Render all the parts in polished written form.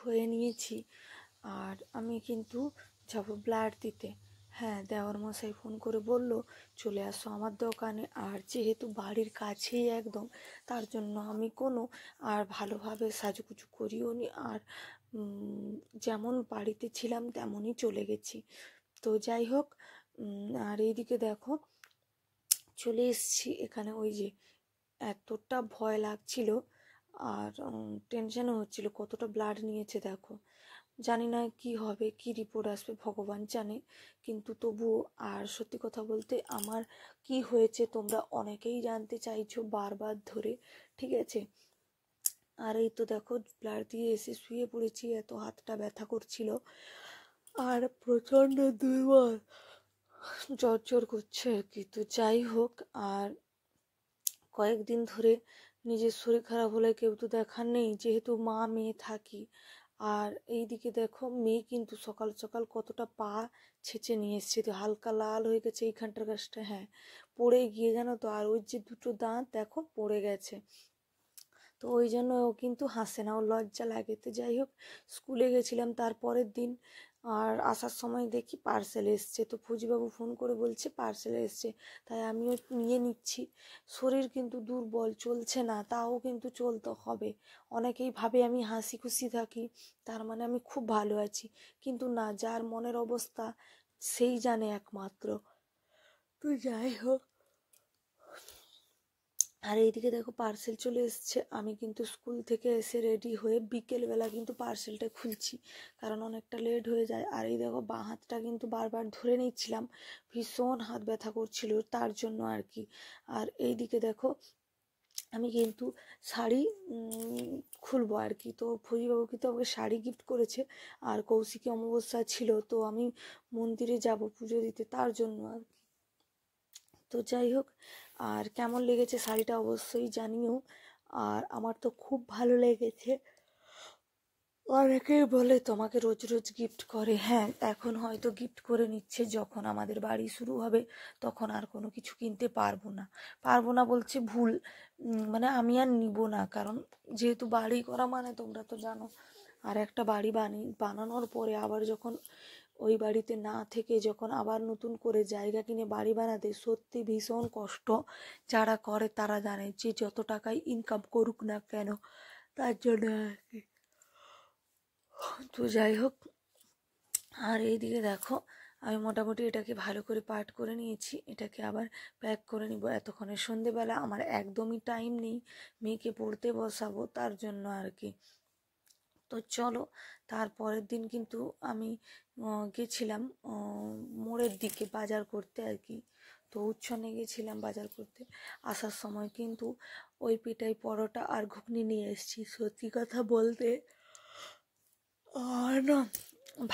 হয়ে নিয়েছি, আর আমি কিন্তু যাব ব্লাড দিতে। হ্যাঁ, দেওয়ার মশাই ফোন করে বলল চলে আসো আমার দোকানে, আর যেহেতু বাড়ির কাছেই একদম, তার জন্য আমি কোনো আর ভালোভাবে সাজুগুজু করিও নি, আর যেমন বাড়িতে ছিলাম তেমনই চলে গেছি। তো যাই হোক, আর এইদিকে দেখো চলে এসেছি এখানে। ওই যে এতটা ভয় লাগছিল আর টেনশনও হচ্ছিল, কতটা ব্লাড নিয়েছে দেখো। জানি না কি হবে, কি রিপোর্ট আসবে ভগবান জানে, কিন্তু তবুও। আর সত্যি কথা বলতে আমার কি হয়েছে তোমরা অনেকেই জানতে চাইছো বারবার ধরে, ঠিক আছে। আর এই তো দেখো ব্লাড দিয়ে এসে শুয়ে পড়েছি, এত হাতটা ব্যথা করছিল আর প্রচণ্ড দুর্বল, জ্বর করছে আর কি। তো যাই হোক, আর কয়েকদিন ধরে নিজের শরীর খারাপ হলে কেউ তো দেখার নেই, যেহেতু মা মেয়ে থাকি। আর এইদিকে দেখো মেয়ে কিন্তু সকাল সকাল কতটা পা ছেঁচে নিয়ে এসছে, তো হালকা লাল হয়ে গেছে এইখানটার গাছটা, হ্যাঁ পড়ে গিয়ে জানো তো। আর ওই যে দুটো দাঁত দেখো পড়ে গেছে, তো ওই জন্য ও কিন্তু হাসে না, ওর লজ্জা লাগে। তো যাই হোক, স্কুলে গেছিলাম তার পরের দিন, আর আসার সময় দেখি পার্সেল এসছে, তো ফুজিবাবু ফোন করে বলছে পার্সেল এসছে, তাই আমিও নিয়ে নিচ্ছি। শরীর কিন্তু দুর্বল, চলছে না, তাও কিন্তু চলতে হবে। অনেকেই ভাবে আমি হাসি খুশি থাকি, তার মানে আমি খুব ভালো আছি, কিন্তু না, যার মনের অবস্থা সেই জানে একমাত্র। তো যাই হোক, আর এইদিকে দেখো পার্সেল চলে এসছে। আমি কিন্তু স্কুল থেকে এসে রেডি হয়ে বিকেলবেলা কিন্তু পার্সেলটা খুলছি, কারণ অনেকটা লেট হয়ে যায়। আর এই দেখো বাঁ হাতটা কিন্তু বারবার ধরে নিচ্ছিলাম, ভীষণ হাত ব্যথা করছিল তার জন্য আর কি। আর এইদিকে দেখো আমি কিন্তু শাড়ি খুলবো আর কি। তো ফৌজিবাবু কিন্তু আমাকে শাড়ি গিফট করেছে, আর কৌশিকী অমাবস্যা ছিল, তো আমি মন্দিরে যাব পুজো দিতে, তার জন্য আর কি। তো যাই হোক, আর কেমন লেগেছে শাড়িটা অবশ্যই জানিও। আর আমার তো খুব ভালো লেগেছে। অনেকেই বলে তোমাকে রোজ রোজ গিফট করে, হ্যাঁ এখন হয়তো গিফট করে নিচ্ছে, যখন আমাদের বাড়ি শুরু হবে তখন আর কোনো কিছু কিনতে পারবো না বলছে ভুল, মানে আমি আর নিব না, কারণ যেহেতু বাড়ি করা মানে তোমরা তো জানো, আর একটা বাড়ি বানানোর পরে আবার যখন ওই বাড়িতে না থেকে যখন আবার নতুন করে জায়গা কিনে বাড়ি বানাতে সত্যি ভীষণ কষ্ট। যারা করে তারা জানে, যে যত টাকাই ইনকাম করুক না কেন, তার জন্য আর কি। তো যাই হোক, আর এইদিকে দেখো আমি মোটামুটি এটাকে ভালো করে পাট করে নিয়েছি, এটাকে আবার প্যাক করে নিব। এতক্ষণে সন্ধেবেলা আমার একদমই টাইম নেই, মেয়েকে পড়তে বসাবো, তার জন্য আর কি। তো চলো, তারপরের দিন কিন্তু আমি গেছিলাম মোড়ের দিকে বাজার করতে আর কি। তো উচ্ছনে গেছিলাম বাজার করতে, আসার সময় কিন্তু ওই পেটাই পরোটা আর ঘুগনি নিয়ে এসেছি। সত্যি কথা বলতে আর না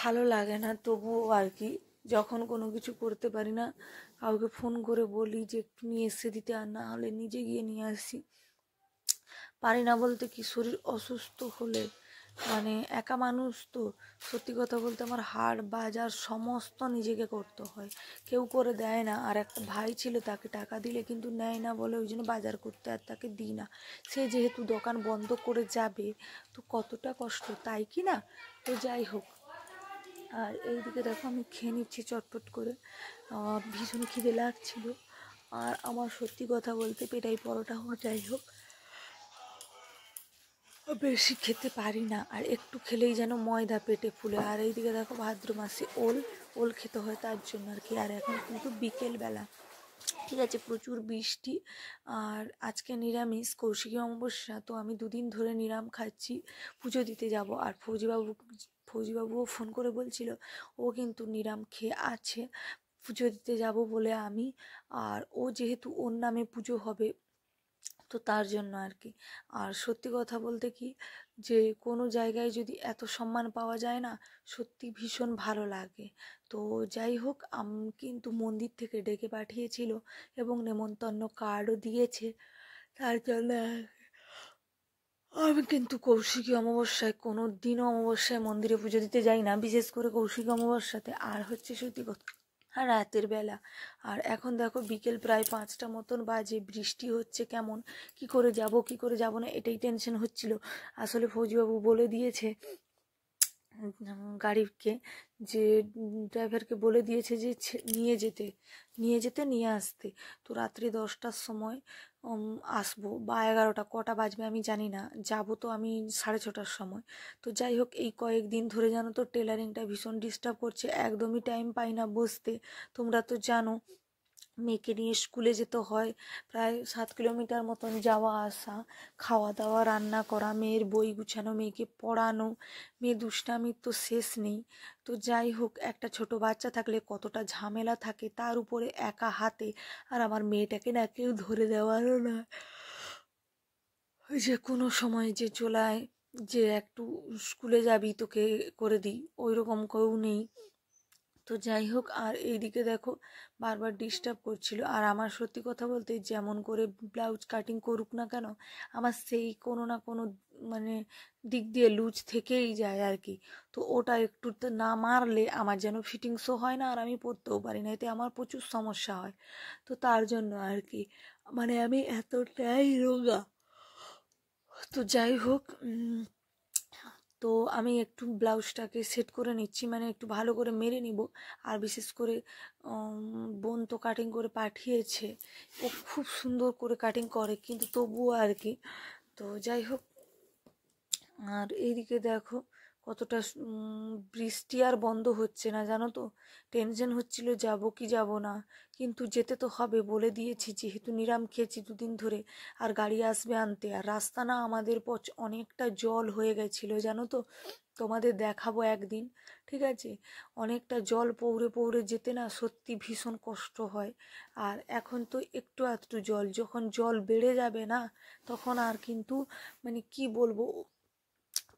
ভালো লাগে না, তবুও আর কি, যখন কোনো কিছু করতে পারি না কাউকে ফোন করে বলি যে একটু নিয়ে এসে দিতে, আর না হলে নিজে গিয়ে নিয়ে আসি। পারি না বলতে কি, শরীর অসুস্থ হলে মানে একা মানুষ তো, সত্যি কথা বলতে আমার হাড় বাজার সমস্ত নিজেকে করতে হয়, কেউ করে দেয় না। আর একটা ভাই ছিল, তাকে টাকা দিলে কিন্তু নেয় না বলে ওই জন্য বাজার করতে আর তাকে দিই না। সে যেহেতু দোকান বন্ধ করে যাবে, তো কতটা কষ্ট, তাই কি না। তো যাই হোক, আর এইদিকে দেখো আমি খেয়ে নিচ্ছি চটপট করে, ভীষণ খিদে লাগছিল। আর আমার সত্যি কথা বলতে পেটাই পরোটা হোক যাই হোক, বেশি খেতে পারি না, আর একটু খেলেই যেন ময়দা পেটে ফুলে। আর এইদিকে দেখো ভাদ্র মাসে ওল খেতে হয়, তার জন্য আর কি। আর এখন কিন্তু বিকেলবেলা, ঠিক আছে, প্রচুর বৃষ্টি, আর আজকে নিরামিষ, কৌশিকী অমাবস্যা, তো আমি দুদিন ধরে নিরাম খাচ্ছি, পুজো দিতে যাব। আর ফৌজিবাবুও ফোন করে বলছিল ও কিন্তু নিরাম খেয়ে আছে, পুজো দিতে যাব বলে আমি। আর ও যেহেতু ওর নামে পুজো হবে, তো তার জন্য আর কি। আর সত্যি কথা বলতে কি, যে কোনো জায়গায় যদি এত সম্মান পাওয়া যায় না, সত্যি ভীষণ ভালো লাগে। তো যাই হোক, কিন্তু মন্দির থেকে ডেকে পাঠিয়েছিল এবং নেমন্তন্ন কার্ডও দিয়েছে, তার জন্য আমি কিন্তু কৌশিকী অমাবস্যায় কোনো দিনও অমাবস্যায় মন্দিরে পুজো দিতে যাই না, বিশেষ করে কৌশিকী অমাবস্যাতে। আর হচ্ছে সত্যি কথা, আর রাতের বেলা। আর এখন দেখো বিকেল প্রায় 5টা মতন বাজে, বৃষ্টি হচ্ছে, কেমন কি করে যাব না, এটাই টেনশন হচ্ছিল। আসলে ফৌজিবাবু বলে দিয়েছে গাড়িকে, যে ড্রাইভারকে বলে দিয়েছে যে নিয়ে যেতে নিয়ে আসতে। তো রাত্রি 10টার সময় আসবো বা 11টা, কটা বাজবে আমি জানি না, যাব তো আমি 6:30টার সময়। তো যাই হোক, এই কয়েকদিন ধরে জানো তো টেলারিংটা ভীষণ ডিস্টার্ব করছে, একদমই টাইম পাই না বসতে। তোমরা তো জানো মেয়েকে নিয়ে স্কুলে যেতে হয়, প্রায় 7 কিলোমিটার মতন যাওয়া আসা, খাওয়া দাওয়া, রান্না করা, মেয়ের বই গুছানো, মেয়েকে পড়ানো, মেয়ে দুষ্টামির তো শেষ নেই। তো যাই হোক, একটা ছোট বাচ্চা থাকলে কতটা ঝামেলা থাকে, তার উপরে একা হাতে। আর আমার মেয়েটাকে না কেউ ধরে দেওয়ারও না, যে কোনো সময় যে চলায়, যে একটু স্কুলে যাবি তোকে করে দিই, ওই রকম কেউ নেই। তো যাই হোক, আর এইদিকে দেখো বারবার ডিস্টার্ব করছিল। আর আমার সত্যি কথা বলতে, যেমন করে ব্লাউজ কাটিং করুক না কেন, আমার সেই কোনো না কোনো মানে দিক দিয়ে লুজ থেকেই যায় আর কি। তো ওটা একটু তো না মারলে আমার যেন ফিটিংসও হয় না, আর আমি পরতেও পারি না, এতে আমার প্রচুর সমস্যা হয়। তো তার জন্য আর কি, মানে আমি এতটাই রোগা। তো যাই হোক, তো আমি একটু ব্লাউজটাকে সেট করে নিচ্ছি, মানে একটু ভালো করে মেরে নিব। আর বিশেষ করে বোন তো কাটিং করে পাঠিয়েছে, ও খুব সুন্দর করে কাটিং করে, কিন্তু তবুও আর কি। তো যাই হোক, আর এইদিকে দেখো কতটা বৃষ্টি আর বন্ধ হচ্ছে না, জানো তো। টেনশন হচ্ছিল যাব কি যাব না, কিন্তু যেতে তো হবে, বলে দিয়েছি, যেহেতু নিরাম খেয়েছি 2 দিন ধরে। আর গাড়ি আসবে আনতে, আর রাস্তা না আমাদের অনেকটা জল হয়ে গেছিল, জানো তো। তোমাদের দেখাবো একদিন, ঠিক আছে। অনেকটা জল পৌড়ে পৌড়ে যেতে না সত্যি ভীষণ কষ্ট হয়। আর এখন তো একটু আধটু জল, যখন জল বেড়ে যাবে না, তখন আর কিন্তু মানে কি বলবো,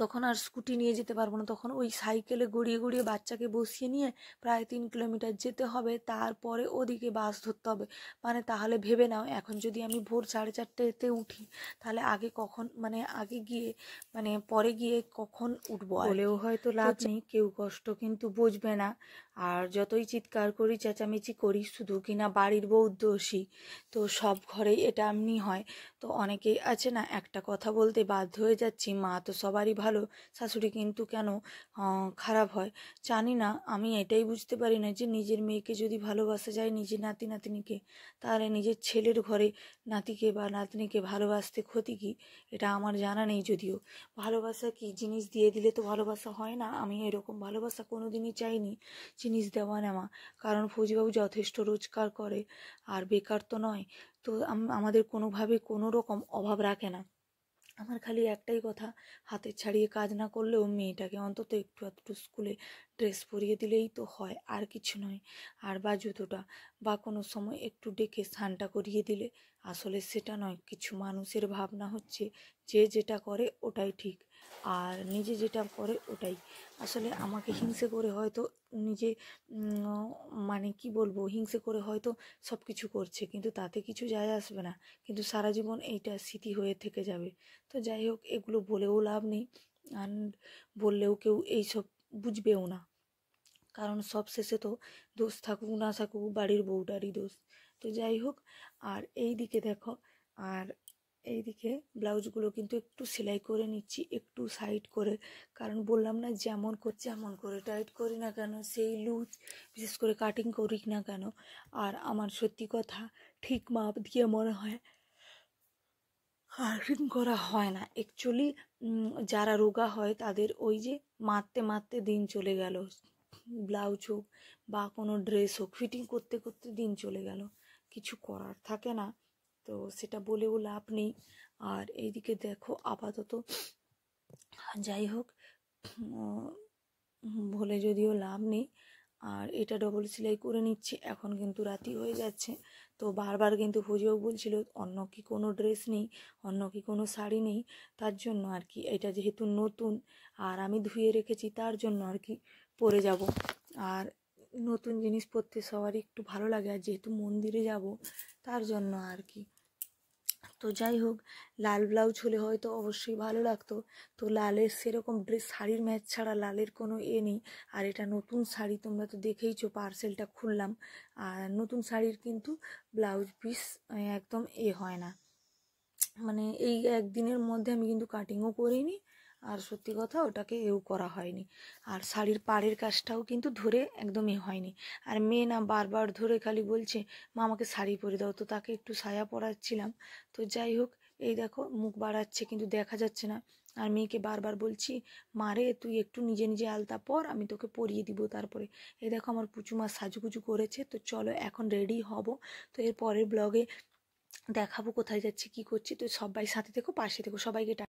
তখন আর স্কুটি নিয়ে যেতে পারবো না, তখন ওই সাইকেলে গড়িয়ে গড়িয়ে বাচ্চাকে বসিয়ে নিয়ে প্রায় 3 কিলোমিটার যেতে হবে, তারপরে ওদিকে বাস ধরতে হবে। মানে তাহলে ভেবে নাও, এখন যদি আমি ভোর 4:30-তে উঠি, তাহলে আগে কখন, মানে আগে গিয়ে, মানে পরে গিয়ে কখন উঠবো বলেও হয়তো লাভ নেই, কেউ কষ্ট কিন্তু বুঝবে না। আর যতই চিৎকার করি চেঁচামেচি করি, শুধু কিনা বাড়ির বউ দোষী। তো সব ঘরেই এটা এমনি হয়। তো অনেকেই আছে না, একটা কথা বলতে বাধ্য হয়ে যাচ্ছি, মা তো সবারই ভালো, শাশুড়ি কিন্তু কেন খারাপ হয়। জানি না, আমি এটাই বুঝতে পারি না যে নিজের মেয়েকে যদি ভালোবাসা যায়, নিজের নাতি নাতনিকে, তাহলে নিজের ছেলের ঘরে নাতিকে বা নাতনিকে ভালোবাসতে ক্ষতি কি, এটা আমার জানা নেই। যদিও ভালোবাসা কি জিনিস দিয়ে দিলে তো ভালোবাসা হয় না, আমি এরকম ভালোবাসা কোনোদিনই চাইনি, জিনিস দেওয়া নেওয়া। কারণ ফৌজিবাবু যথেষ্ট রোজগার করে, আর বেকার তো নয়। তো আমাদের কোনোভাবে কোনো রকম অভাব রাখে না। আমার খালি একটাই কথা, হাতের ছাড়িয়ে কাজ না করলেও মেয়েটাকে অন্তত একটু একটু স্কুলে ড্রেস পরিয়ে দিলেই তো হয়, আর কিছু নয়। আর বা জুতোটা, বা কোনো সময় একটু ডেকে স্নানটা করিয়ে দিলে। আসলে সেটা নয়, কিছু মানুষের ভাবনা হচ্ছে যে যেটা করে ওটাই ঠিক, আর নিজে যেটা করে ওটাই। আসলে আমাকে হিংসে করে হয়তো নিজে মানে কি বলবো, হিংসে করে হয়তো সব কিছু করছে, কিন্তু তাতে কিছু যায় আসবে না, কিন্তু সারা জীবন এইটা স্মৃতি হয়ে থেকে যাবে। তো যাই হোক, এগুলো বলেও লাভ নেই, আর বললেও কেউ এইসব বুঝবেও না, কারণ সব শেষে তো দোষ থাকুক না থাকুক বাড়ির বউটারই দোষ। তো যাই হোক, আর এই দিকে দেখো, আর এইদিকে ব্লাউজগুলো কিন্তু একটু সেলাই করে নিচ্ছি, একটু সাইড করে। কারণ বললাম না, যেমন করে টাইট করি না কেন, সেই লুজ, বিশেষ করে কাটিং করি না কেন, আর আমার সত্যি কথা ঠিক মাপ দিয়ে মনে হয় কাটিং করা হয় না অ্যাকচুয়ালি। যারা রোগা হয় তাদের ওই যে মারতে মারতে দিন চলে গেল, ব্লাউজ হোক বা কোনো ড্রেস হোক, ফিটিং করতে করতে দিন চলে গেল, কিছু করার থাকে না। তো সেটা বলেও লাভ নেই। আর এইদিকে দেখো আপাতত, যাই হোক, বলে যদিও লাভ নেই। আর এটা ডবল সেলাই করে নিচ্ছি, এখন কিন্তু রাতি হয়ে যাচ্ছে। তো বারবার কিন্তু ফৌজিবাবু বলছিল অন্য কি কোনো ড্রেস নেই, অন্য কি কোনো শাড়ি নেই, তার জন্য আর কি। এটা যেহেতু নতুন আর আমি ধুয়ে রেখেছি, তার জন্য আর কি পরে যাব। আর নতুন জিনিস পরতে সবারই একটু ভালো লাগে, আর যেহেতু মন্দিরে যাব তার জন্য আর কি। তো যাই হোক, লাল ব্লাউজ হলে হয়তো অবশ্যই ভালো লাগতো। তো লালের সেরকম ড্রেস, শাড়ির ম্যাচ ছাড়া লালের কোনো নেই। আর এটা নতুন শাড়ি, তোমরা তো দেখেইছো, পার্সেলটা খুললাম। আর নতুন শাড়ির কিন্তু ব্লাউজ পিস একদম হয় না, মানে এই একদিনের মধ্যে আমি কিন্তু কাটিংও করিনি, আর সত্যি কথা ওটাকে করা হয়নি। আর শাড়ির পাড়ের কাজটাও কিন্তু ধরে একদমই হয়নি। আর মেয়ে না বারবার ধরে খালি বলছে মা আমাকে শাড়ি পরে দাও, তো তাকে একটু সায়া পরাচ্ছিলাম। তো যাই হোক, এই দেখো মুখ বাড়াচ্ছে কিন্তু দেখা যাচ্ছে না। আর মেয়েকে বারবার বলছি মারে তুই একটু নিজে নিজে আলতা পর, আমি তোকে পরিয়ে দিব তারপরে। এই দেখো আমার পুচুমা সাজুগুজু করেছে। তো চলো এখন রেডি হব। তো এর পরের ব্লগে দেখাবো কোথায় যাচ্ছি কি করছি। তো সবাই সাথে থেকো, পাশে থেকো, সবাইকে